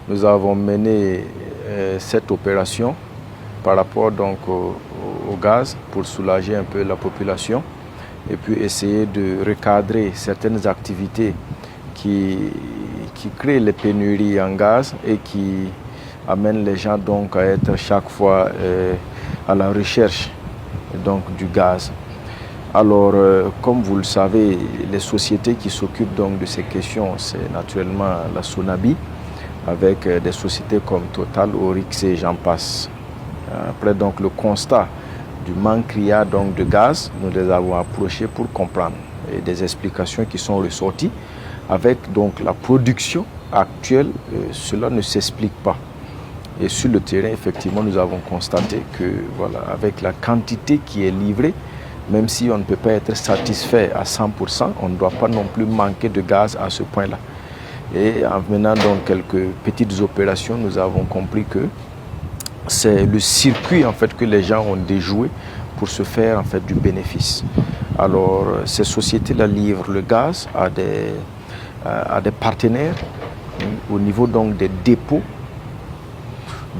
nous avons mené cette opération par rapport donc au gaz pour soulager un peu la population et puis essayer de recadrer certaines activités qui créent les pénuries en gaz et qui amènent les gens donc à être chaque fois à la recherche donc du gaz. Alors, comme vous le savez, les sociétés qui s'occupent donc de ces questions, c'est naturellement la Sonabi, avec des sociétés comme Total, Oryx et j'en passe. Après donc le constat du manque criard donc de gaz, nous les avons approchés pour comprendre et des explications qui sont ressorties. Avec donc la production actuelle, cela ne s'explique pas. Et sur le terrain, effectivement, nous avons constaté que voilà, avec la quantité qui est livrée, même si on ne peut pas être satisfait à 100%, on ne doit pas non plus manquer de gaz à ce point-là. Et en menant donc quelques petites opérations, nous avons compris que c'est le circuit en fait que les gens ont déjoué pour se faire en fait du bénéfice. Alors ces sociétés-là livrent le gaz à des partenaires au niveau donc des dépôts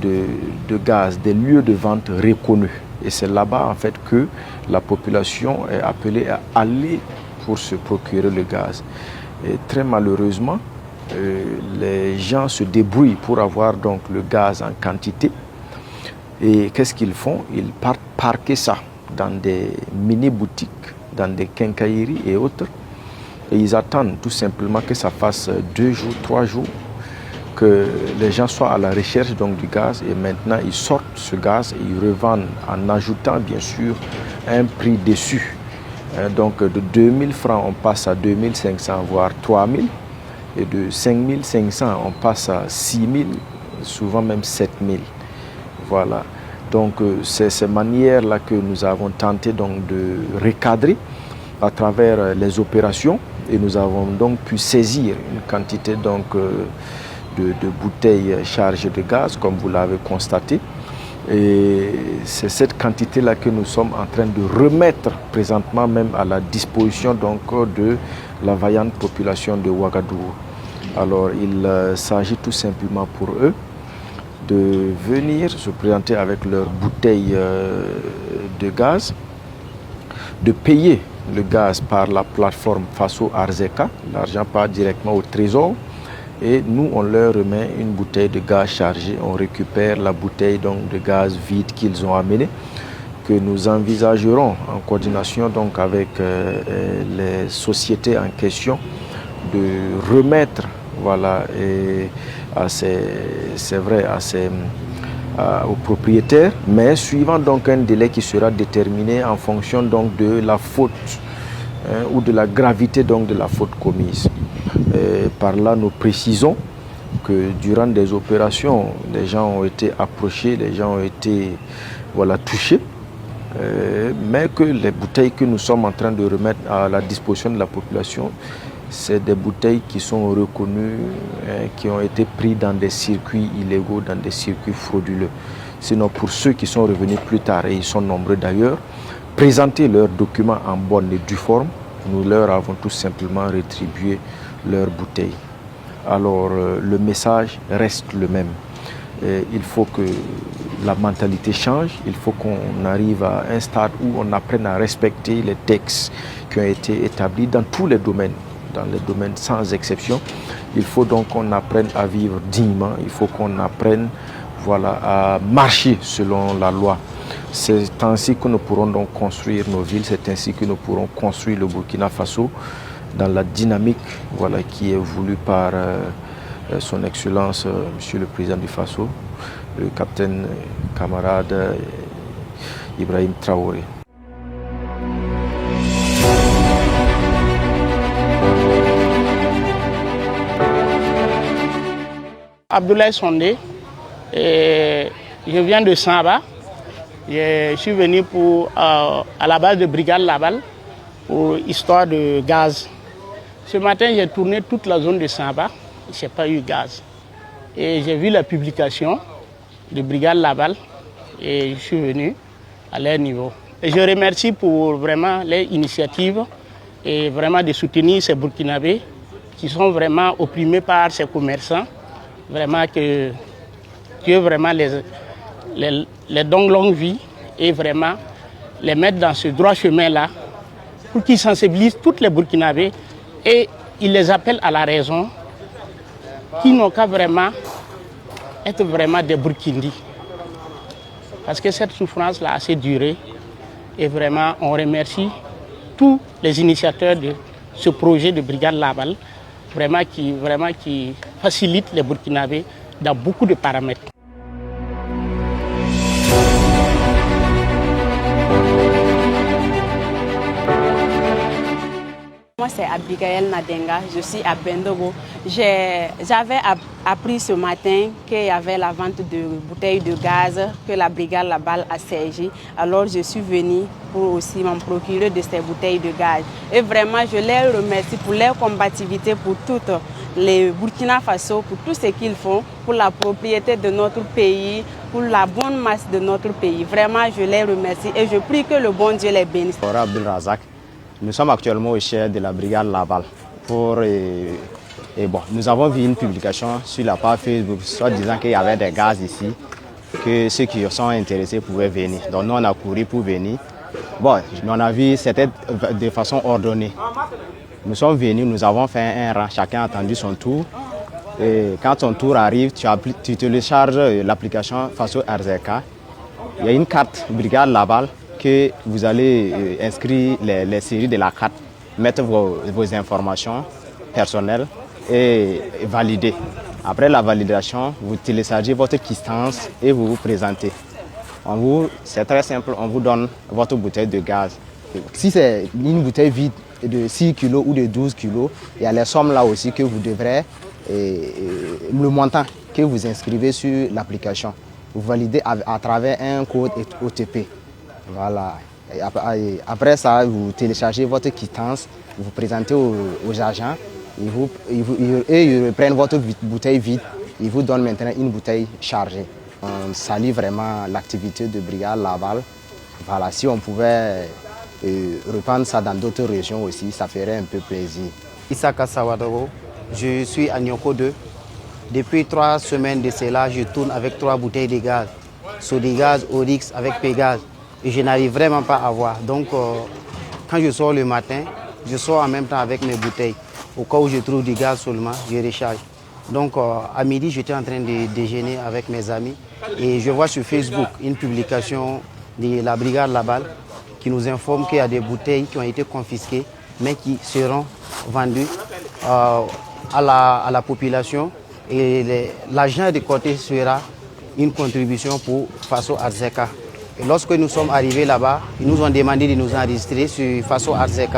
de gaz, des lieux de vente reconnus. Et c'est là-bas en fait que la population est appelée à aller pour se procurer le gaz. Et très malheureusement, les gens se débrouillent pour avoir donc le gaz en quantité. Et qu'est-ce qu'ils font? Ils partent parquer ça dans des mini-boutiques, dans des quincailleries et autres. Et ils attendent tout simplement que ça fasse 2 jours, 3 jours, que les gens soient à la recherche donc, du gaz. Et maintenant, ils sortent ce gaz et ils revendent en ajoutant bien sûr un prix dessus. Donc de 2000 francs, on passe à 2500, voire 3000. Et de 5500, on passe à 6000, souvent même 7000. Voilà. Donc c'est ces manières-là que nous avons tenté donc de recadrer à travers les opérations et nous avons donc pu saisir une quantité donc de bouteilles chargées de gaz, comme vous l'avez constaté. Et c'est cette quantité-là que nous sommes en train de remettre présentement même à la disposition donc de la vaillante population de Ouagadougou. Alors il s'agit tout simplement pour eux de venir se présenter avec leurs bouteilles de gaz, de payer le gaz par la plateforme Faso Arzeka, l'argent part directement au trésor et nous on leur remet une bouteille de gaz chargée, on récupère la bouteille donc de gaz vide qu'ils ont amenée, que nous envisagerons en coordination donc avec les sociétés en question de remettre voilà, et c'est vrai, aux propriétaires, mais suivant donc un délai qui sera déterminé en fonction donc de la faute ou de la gravité donc de la faute commise. Et par là, nous précisons que durant des opérations, les gens ont été approchés, les gens ont été voilà, touchés, mais que les bouteilles que nous sommes en train de remettre à la disposition de la population, c'est des bouteilles qui sont reconnues, qui ont été prises dans des circuits illégaux, dans des circuits frauduleux. Sinon, pour ceux qui sont revenus plus tard, et ils sont nombreux d'ailleurs, présenter leurs documents en bonne et due forme, nous leur avons tout simplement rétribué leurs bouteilles. Alors, le message reste le même. Il faut que la mentalité change, il faut qu'on arrive à un stade où on apprenne à respecter les textes qui ont été établis dans tous les domaines. Dans les domaines sans exception. Il faut donc qu'on apprenne à vivre dignement, il faut qu'on apprenne voilà, à marcher selon la loi. C'est ainsi que nous pourrons donc construire nos villes, c'est ainsi que nous pourrons construire le Burkina Faso dans la dynamique voilà, qui est voulue par son Excellence, Monsieur le Président du Faso, le capitaine camarade Ibrahim Traoré. Abdoulaye Sondé, et je viens de Samba. Je suis venu à la base de Brigade Laval pour histoire de gaz. Ce matin, j'ai tourné toute la zone de Samba, je n'ai pas eu gaz. Et j'ai vu la publication de Brigade Laval et je suis venu à leur niveau. Et je remercie pour vraiment les initiatives et vraiment de soutenir ces Burkinabés qui sont vraiment opprimés par ces commerçants vraiment que Dieu vraiment les donne longue vie et vraiment les mettre dans ce droit chemin-là pour qu'ils sensibilisent toutes les Burkinabés et ils les appellent à la raison, qui n'ont qu'à vraiment être vraiment des Burkindis. Parce que cette souffrance-là a assez duré et vraiment on remercie tous les initiateurs de ce projet de Brigade Labal, vraiment qui facilite les Burkinabés dans beaucoup de paramètres. Moi, c'est Abigail Nadenga, je suis à Bendogo. J'avais appris ce matin qu'il y avait la vente de bouteilles de gaz, que la brigade Labal a sergi. Alors, je suis venue pour aussi m'en procurer de ces bouteilles de gaz. Et vraiment, je les remercie pour leur combativité, pour toutes les Burkina Faso, pour tout ce qu'ils font, pour la propriété de notre pays, pour la bonne masse de notre pays. Vraiment, je les remercie et je prie que le bon Dieu les bénisse. Nous sommes actuellement au chef de la brigade Labal. Nous avons vu une publication sur la page Facebook, soit disant qu'il y avait des gaz ici, que ceux qui sont intéressés pouvaient venir. Donc nous on a couru pour venir. Bon, on a vu c'était de façon ordonnée. Nous sommes venus, nous avons fait un rang, chacun a attendu son tour. Et quand ton tour arrive, tu télécharges l'application Faso RZK. Il y a une carte brigade Labal que vous allez inscrire les séries de la carte, mettre vos informations personnelles et valider. Après la validation, vous téléchargez votre quittance et vous vous présentez. C'est très simple, on vous donne votre bouteille de gaz. Si c'est une bouteille vide de 6 kg ou de 12 kg, il y a les sommes là aussi que vous devrez, le montant que vous inscrivez sur l'application. Vous validez à travers un code OTP. Voilà. Et après ça, vous téléchargez votre quittance, vous vous présentez aux agents, ils reprennent votre bouteille vide, ils vous donnent maintenant une bouteille chargée. On salue vraiment l'activité de Brigade Labal. Voilà, si on pouvait reprendre ça dans d'autres régions aussi, ça ferait un peu plaisir. Isaka Sawadoro, je suis à Nyoko 2. Depuis 3 semaines de cela, je tourne avec 3 bouteilles de gaz. Sodigaz, Oryx avec Pégase. Et je n'arrive vraiment pas à voir. Donc, quand je sors le matin, je sors en même temps avec mes bouteilles. Au cas où je trouve du gaz seulement, je recharge. Donc, à midi, j'étais en train de déjeuner avec mes amis et je vois sur Facebook une publication de la brigade Labal qui nous informe qu'il y a des bouteilles qui ont été confisquées, mais qui seront vendues à la population. Et l'argent de côté sera une contribution pour Faso RZK. Et lorsque nous sommes arrivés là-bas, ils nous ont demandé de nous enregistrer sur Faso RZK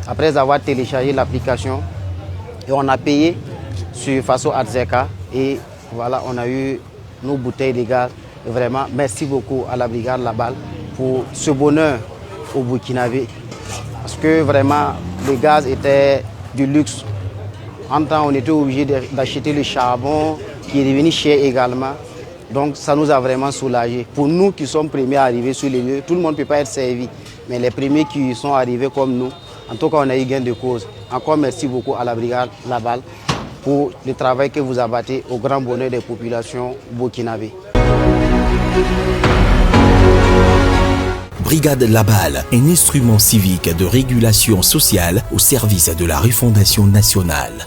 après avoir téléchargé l'application. Et on a payé sur Faso RZK et voilà, on a eu nos bouteilles de gaz. Et vraiment, merci beaucoup à la brigade Labal pour ce bonheur au Burkinabé. Parce que vraiment, le gaz était du luxe. En temps, on était obligé d'acheter le charbon qui est devenu cher également. Donc ça nous a vraiment soulagés. Pour nous qui sommes premiers à arriver sur les lieux, tout le monde ne peut pas être servi. Mais les premiers qui sont arrivés comme nous, en tout cas on a eu gain de cause. Encore merci beaucoup à la brigade Labal pour le travail que vous abattez au grand bonheur des populations burkinabées. Brigade Labal, un instrument civique de régulation sociale au service de la refondation nationale.